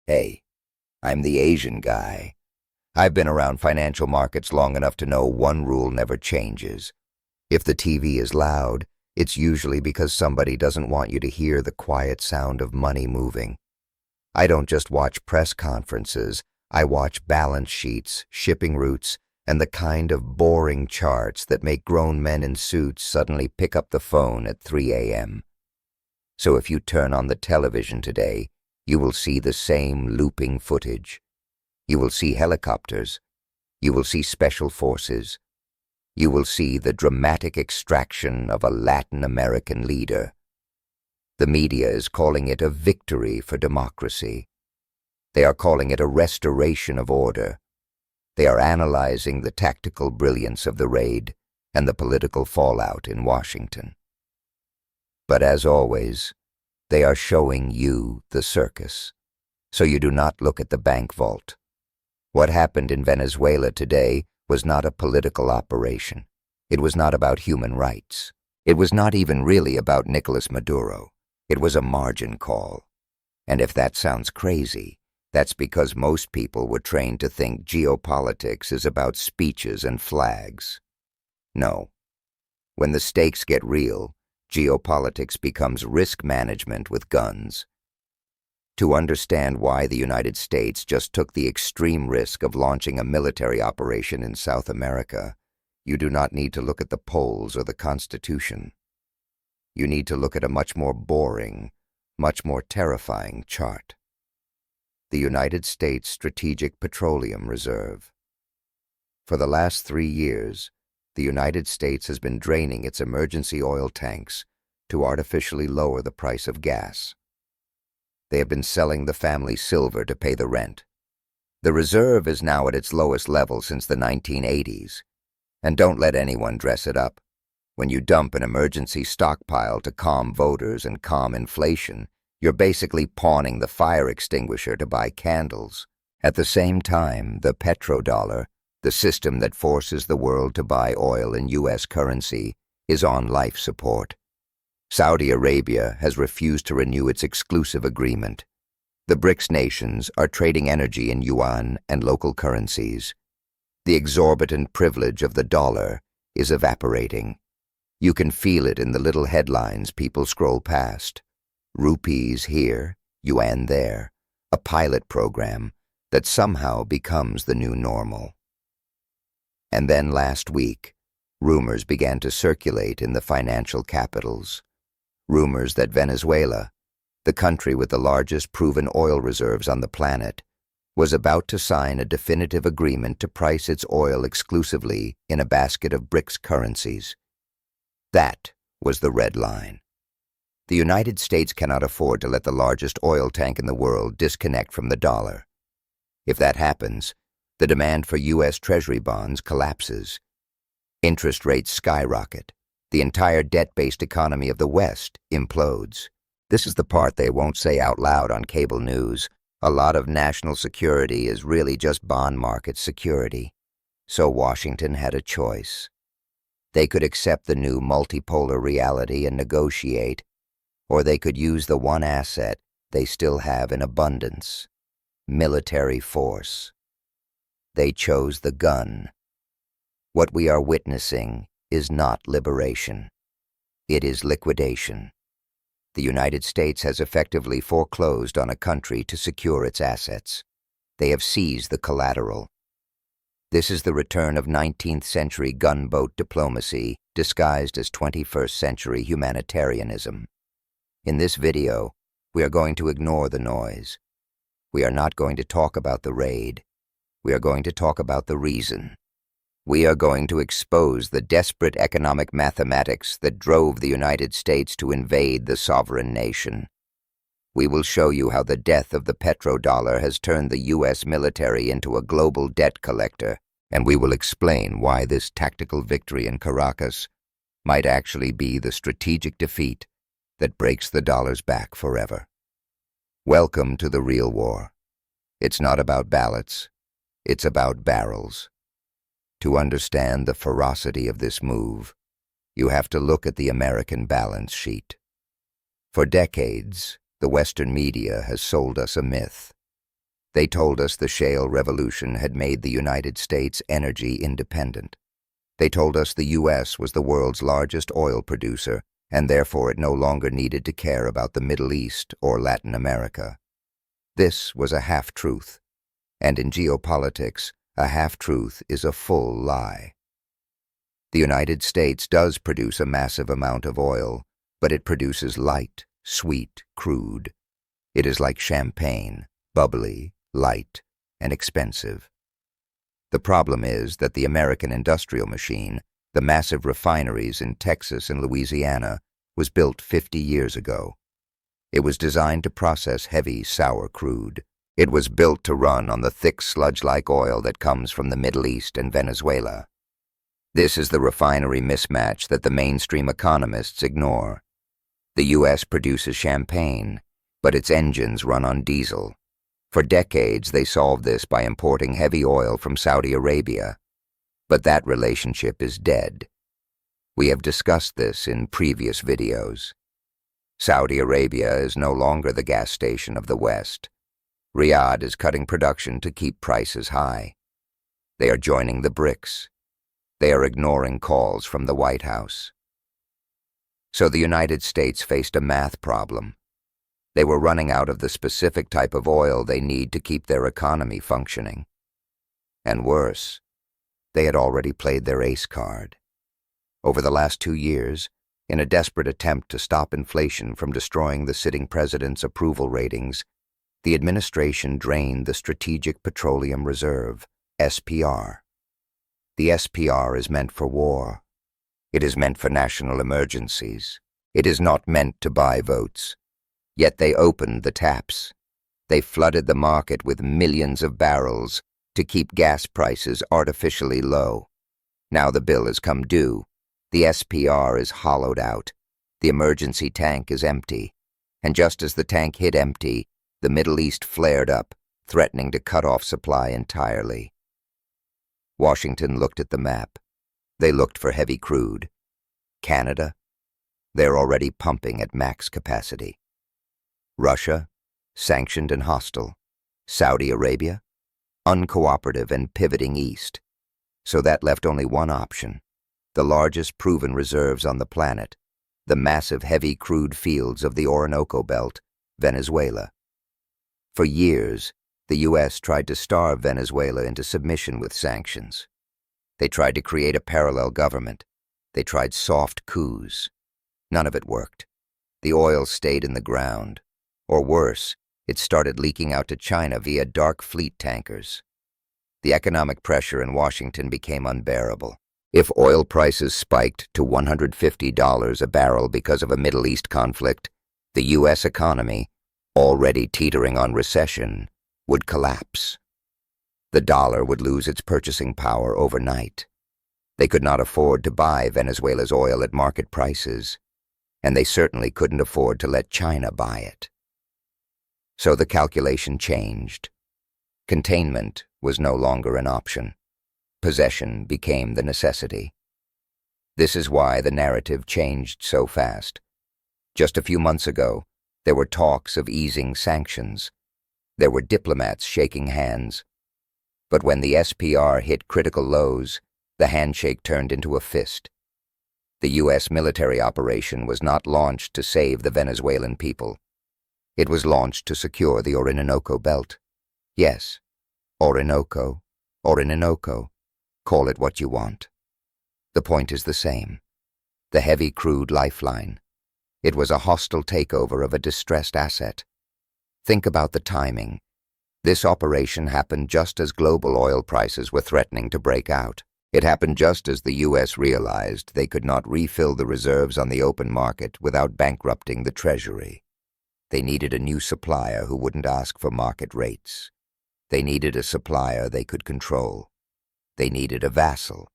Hey, I'm the Asian guy. I've been around financial markets long enough to know one rule never changes. If the TV is loud, it's usually because somebody doesn't want you to hear the quiet sound of money moving. I don't just watch press conferences, I watch balance sheets, shipping routes, and the kind of boring charts that make grown men in suits suddenly pick up the phone at 3 a.m. So if you turn on the television today, you will see the same looping footage. You will see helicopters. You will see special forces. You will see the dramatic extraction of a Latin American leader. The media is calling it a victory for democracy. They are calling it a restoration of order. They are analyzing the tactical brilliance of the raid and the political fallout in Washington. But as always, they are showing you the circus, so you do not look at the bank vault. What happened in Venezuela today was not a political operation. It was not about human rights. It was not even really about Nicolas Maduro. It was a margin call. And if that sounds crazy, that's because most people were trained to think geopolitics is about speeches and flags. No. When the stakes get real, geopolitics becomes risk management with guns. To understand why the United States just took the extreme risk of launching a military operation in South America, you do not need to look at the polls or the Constitution. You need to look at a much more boring, much more terrifying chart. The United States Strategic Petroleum Reserve. For the last 3 years, the United States has been draining its emergency oil tanks to artificially lower the price of gas. They have been selling the family silver to pay the rent. The reserve is now at its lowest level since the 1980s. And don't let anyone dress it up. When you dump an emergency stockpile to calm voters and calm inflation, you're basically pawning the fire extinguisher to buy candles. At the same time, the petrodollar, the system that forces the world to buy oil in U.S. currency, is on life support. Saudi Arabia has refused to renew its exclusive agreement. The BRICS nations are trading energy in yuan and local currencies. The exorbitant privilege of the dollar is evaporating. You can feel it in the little headlines people scroll past. Rupees here, yuan there, a pilot program that somehow becomes the new normal. And then last week, rumors began to circulate in the financial capitals. Rumors that Venezuela, the country with the largest proven oil reserves on the planet, was about to sign a definitive agreement to price its oil exclusively in a basket of BRICS currencies. That was the red line. The United States cannot afford to let the largest oil tank in the world disconnect from the dollar. If that happens, the demand for U.S. Treasury bonds collapses. Interest rates skyrocket. The entire debt-based economy of the West implodes. This is the part they won't say out loud on cable news. A lot of national security is really just bond market security. So Washington had a choice. They could accept the new multipolar reality and negotiate, or they could use the one asset they still have in abundance: military force. They chose the gun. What we are witnessing is not liberation. It is liquidation. The United States has effectively foreclosed on a country to secure its assets. They have seized the collateral. This is the return of 19th century gunboat diplomacy disguised as 21st century humanitarianism. In this video, we are going to ignore the noise. We are not going to talk about the raid. We are going to talk about the reason. We are going to expose the desperate economic mathematics that drove the United States to invade the sovereign nation. We will show you how the death of the petrodollar has turned the U.S. military into a global debt collector, and we will explain why this tactical victory in Caracas might actually be the strategic defeat that breaks the dollar's back forever. Welcome to the real war. It's not about ballots. It's about barrels. To understand the ferocity of this move, you have to look at the American balance sheet. For decades, the Western media has sold us a myth. They told us the shale revolution had made the United States energy independent. They told us the U.S. was the world's largest oil producer, and therefore it no longer needed to care about the Middle East or Latin America. This was a half-truth, and in geopolitics, a half-truth is a full lie. The United States does produce a massive amount of oil, but it produces light, sweet crude. It is like champagne, bubbly, light, and expensive. The problem is that the American industrial machine, the massive refineries in Texas and Louisiana, was built 50 years ago. It was designed to process heavy, sour crude. It was built to run on the thick sludge-like oil that comes from the Middle East and Venezuela. This is the refinery mismatch that the mainstream economists ignore. The U.S. produces champagne, but its engines run on diesel. For decades, they solved this by importing heavy oil from Saudi Arabia. But that relationship is dead. We have discussed this in previous videos. Saudi Arabia is no longer the gas station of the West. Riyadh is cutting production to keep prices high. They are joining the BRICS. They are ignoring calls from the White House. So the United States faced a math problem. They were running out of the specific type of oil they need to keep their economy functioning. And worse, they had already played their ace card. Over the last 2 years, in a desperate attempt to stop inflation from destroying the sitting president's approval ratings, the administration drained the Strategic Petroleum Reserve, SPR. The SPR is meant for war. It is meant for national emergencies. It is not meant to buy votes. Yet they opened the taps. They flooded the market with millions of barrels to keep gas prices artificially low. Now the bill has come due. The SPR is hollowed out. The emergency tank is empty. And just as the tank hit empty, the Middle East flared up, threatening to cut off supply entirely. Washington looked at the map. They looked for heavy crude. Canada? They're already pumping at max capacity. Russia? Sanctioned and hostile. Saudi Arabia? Uncooperative and pivoting east. So that left only one option. The largest proven reserves on the planet. The massive heavy crude fields of the Orinoco Belt, Venezuela. For years, the U.S. tried to starve Venezuela into submission with sanctions. They tried to create a parallel government. They tried soft coups. None of it worked. The oil stayed in the ground. Or worse, it started leaking out to China via dark fleet tankers. The economic pressure in Washington became unbearable. If oil prices spiked to $150 a barrel because of a Middle East conflict, the U.S. economy, already teetering on recession, would collapse. The dollar would lose its purchasing power overnight. They could not afford to buy Venezuela's oil at market prices, and they certainly couldn't afford to let China buy it. So the calculation changed. Containment was no longer an option. Possession became the necessity. This is why the narrative changed so fast. Just a few months ago, there were talks of easing sanctions. There were diplomats shaking hands. But when the SPR hit critical lows, the handshake turned into a fist. The U.S. military operation was not launched to save the Venezuelan people. It was launched to secure the Orinoco Belt. Yes, Orinoco, Orinoco. Call it what you want. The point is the same. The heavy crude lifeline. It was a hostile takeover of a distressed asset. Think about the timing. This operation happened just as global oil prices were threatening to break out. It happened just as the U.S. realized they could not refill the reserves on the open market without bankrupting the Treasury. They needed a new supplier who wouldn't ask for market rates. They needed a supplier they could control. They needed a vassal.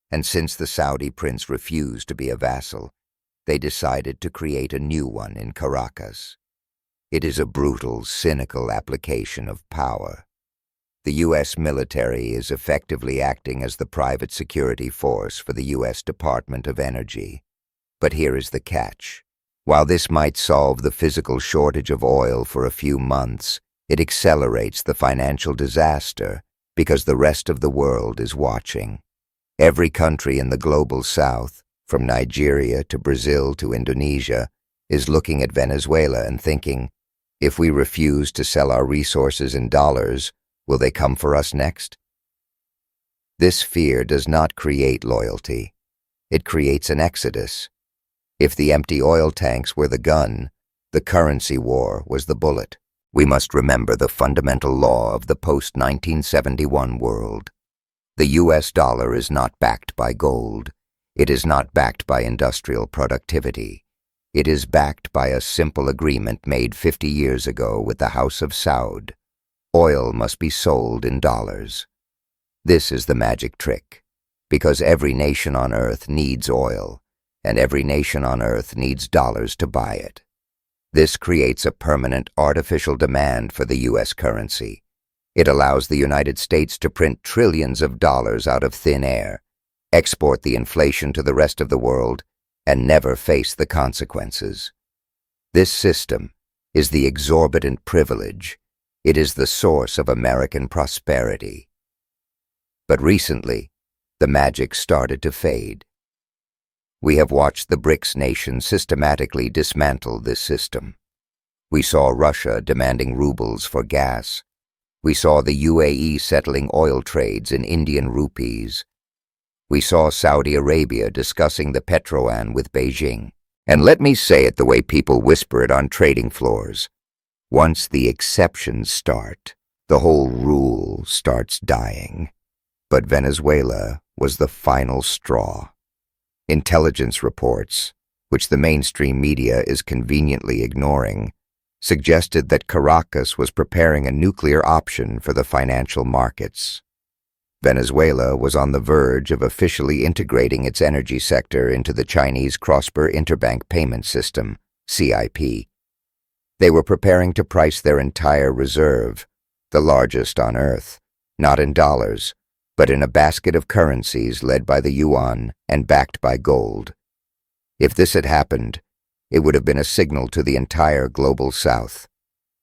And since the Saudi prince refused to be a vassal, they decided to create a new one in Caracas. It is a brutal, cynical application of power. The U.S. military is effectively acting as the private security force for the U.S. Department of Energy. But here is the catch. While this might solve the physical shortage of oil for a few months, It accelerates the financial disaster because the rest of the world is watching. Every country in the global south, from Nigeria to Brazil to Indonesia, is looking at Venezuela and thinking, if we refuse to sell our resources in dollars, will they come for us next? This fear does not create loyalty. It creates an exodus. If the empty oil tanks were the gun, the currency war was the bullet. We must remember the fundamental law of the post-1971 world. The US dollar is not backed by gold. It is not backed by industrial productivity. It is backed by a simple agreement made 50 years ago with the House of Saud. Oil must be sold in dollars. This is the magic trick, because every nation on earth needs oil, and every nation on earth needs dollars to buy it. This creates a permanent artificial demand for the US currency. It allows the United States to print trillions of dollars out of thin air, export the inflation to the rest of the world, and never face the consequences. This system is the exorbitant privilege. It is the source of American prosperity. But recently, the magic started to fade. We have watched the BRICS nations systematically dismantle this system. We saw Russia demanding rubles for gas. We saw the UAE settling oil trades in Indian rupees. We saw Saudi Arabia discussing the Petro-yuan with Beijing. And let me say it the way people whisper it on trading floors. Once the exceptions start, the whole rule starts dying. But Venezuela was the final straw. Intelligence reports, which the mainstream media is conveniently ignoring, suggested that Caracas was preparing a nuclear option for the financial markets. Venezuela was on the verge of officially integrating its energy sector into the Chinese Cross-Border Interbank Payment System, CIP. They were preparing to price their entire reserve, the largest on Earth, not in dollars, but in a basket of currencies led by the yuan and backed by gold. If this had happened, it would have been a signal to the entire global South.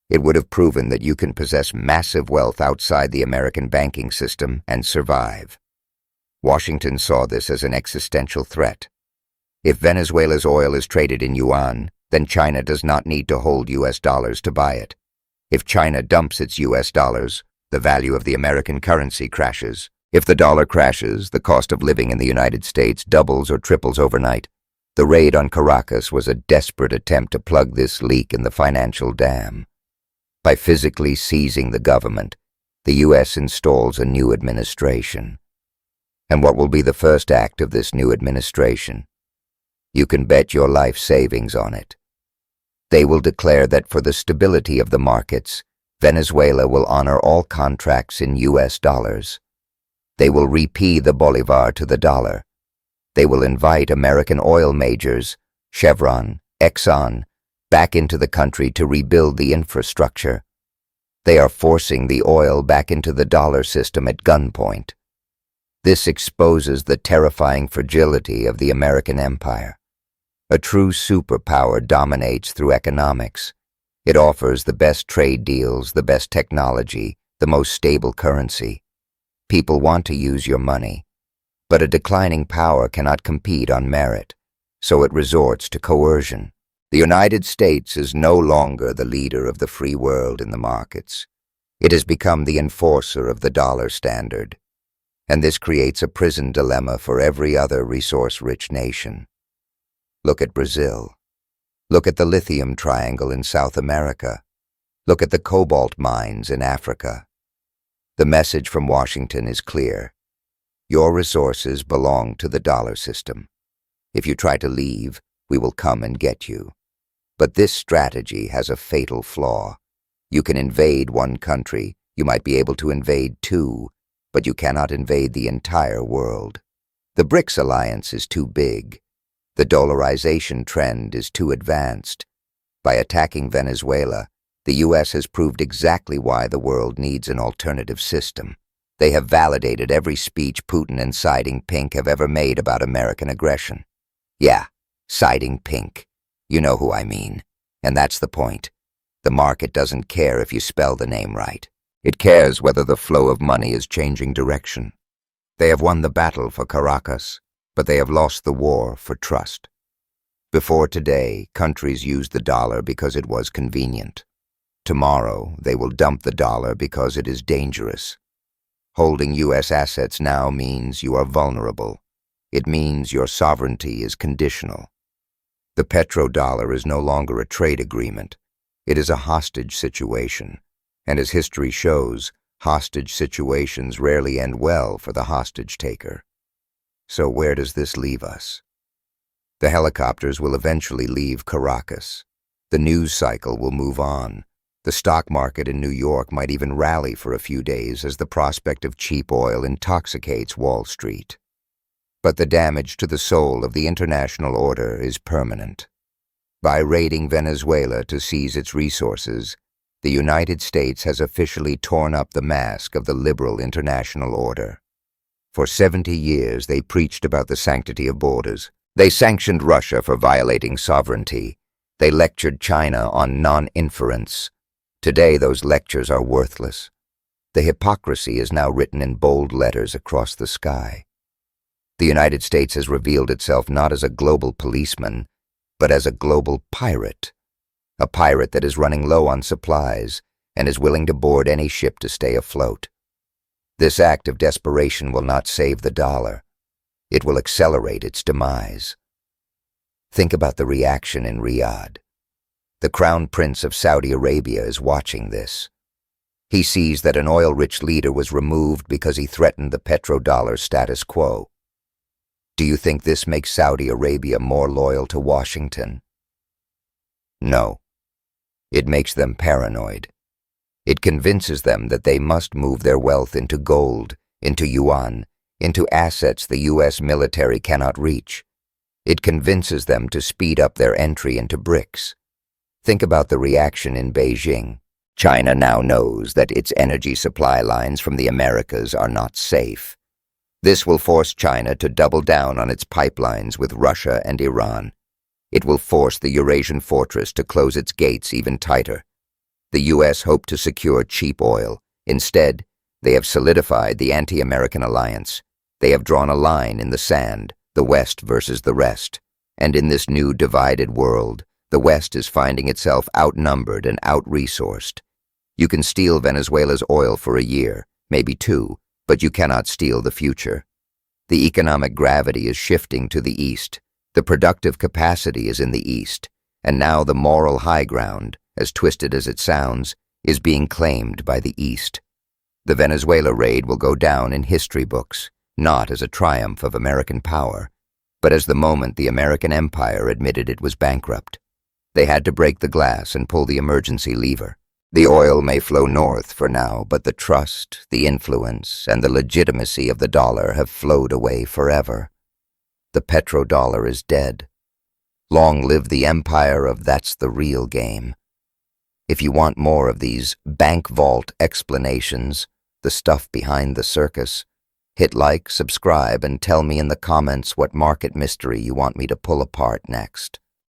It would have proven that you can possess massive wealth outside the American banking system and survive. Washington saw this as an existential threat. If Venezuela's oil is traded in yuan, then China does not need to hold US dollars to buy it. If China dumps its US dollars, the value of the American currency crashes. If the dollar crashes, the cost of living in the United States doubles or triples overnight. The raid on Caracas was a desperate attempt to plug this leak in the financial dam. By physically seizing the government, the U.S. installs a new administration. And what will be the first act of this new administration? You can bet your life savings on it. They will declare that for the stability of the markets, Venezuela will honor all contracts in U.S. dollars. They will repay the bolivar to the dollar. They will invite American oil majors, Chevron, Exxon, back into the country to rebuild the infrastructure. They are forcing the oil back into the dollar system at gunpoint. This exposes the terrifying fragility of the American empire. A true superpower dominates through economics. It offers the best trade deals, the best technology, the most stable currency. People want to use your money, but a declining power cannot compete on merit, so it resorts to coercion. The United States is no longer the leader of the free world in the markets. It has become the enforcer of the dollar standard, and this creates a prison dilemma for every other resource-rich nation. Look at Brazil. Look at the lithium triangle in South America. Look at the cobalt mines in Africa. The message from Washington is clear. Your resources belong to the dollar system. If you try to leave, we will come and get you. But this strategy has a fatal flaw. You can invade one country, you might be able to invade two, but you cannot invade the entire world. The BRICS alliance is too big. The dollarization trend is too advanced. By attacking Venezuela, the U.S. has proved exactly why the world needs an alternative system. They have validated every speech Putin and Siding Pink have ever made about American aggression. Yeah, Siding Pink. You know who I mean. And that's the point. The market doesn't care if you spell the name right. It cares whether the flow of money is changing direction. They have won the battle for Caracas, but they have lost the war for trust. Before today, countries used the dollar because it was convenient. Tomorrow, they will dump the dollar because it is dangerous. Holding U.S. assets now means you are vulnerable. It means your sovereignty is conditional. The petrodollar is no longer a trade agreement. It is a hostage situation. And as history shows, hostage situations rarely end well for the hostage taker. So where does this leave us? The helicopters will eventually leave Caracas. The news cycle will move on. The stock market in New York might even rally for a few days as the prospect of cheap oil intoxicates Wall Street. But the damage to the soul of the international order is permanent. By raiding Venezuela to seize its resources, the United States has officially torn up the mask of the liberal international order. For 70 years, they preached about the sanctity of borders. They sanctioned Russia for violating sovereignty. They lectured China on non-inference. Today, those lectures are worthless. The hypocrisy is now written in bold letters across the sky. The United States has revealed itself not as a global policeman, but as a global pirate. A pirate that is running low on supplies and is willing to board any ship to stay afloat. This act of desperation will not save the dollar. It will accelerate its demise. Think about the reaction in Riyadh. The Crown Prince of Saudi Arabia is watching this. He sees that an oil-rich leader was removed because he threatened the petrodollar status quo. Do you think this makes Saudi Arabia more loyal to Washington? No. It makes them paranoid. It convinces them that they must move their wealth into gold, into yuan, into assets the U.S. military cannot reach. It convinces them to speed up their entry into BRICS. Think about the reaction in Beijing. China now knows that its energy supply lines from the Americas are not safe. This will force China to double down on its pipelines with Russia and Iran. It will force the Eurasian fortress to close its gates even tighter. The U.S. hoped to secure cheap oil. Instead, they have solidified the anti-American alliance. They have drawn a line in the sand, the West versus the rest. And in this new divided world, the West is finding itself outnumbered and out-resourced. You can steal Venezuela's oil for a year, maybe 2, but you cannot steal the future. The economic gravity is shifting to the east. The productive capacity is in the east. And now the moral high ground, as twisted as it sounds, is being claimed by the east. The Venezuela raid will go down in history books, not as a triumph of American power, but as the moment the American empire admitted it was bankrupt. They had to break the glass and pull the emergency lever. The oil may flow north for now, but the trust, the influence, and the legitimacy of the dollar have flowed away forever. The petrodollar is dead. Long live the empire of that's the real game. If you want more of these bank vault explanations, the stuff behind the circus, hit like, subscribe, and tell me in the comments what market mystery you want me to pull apart next.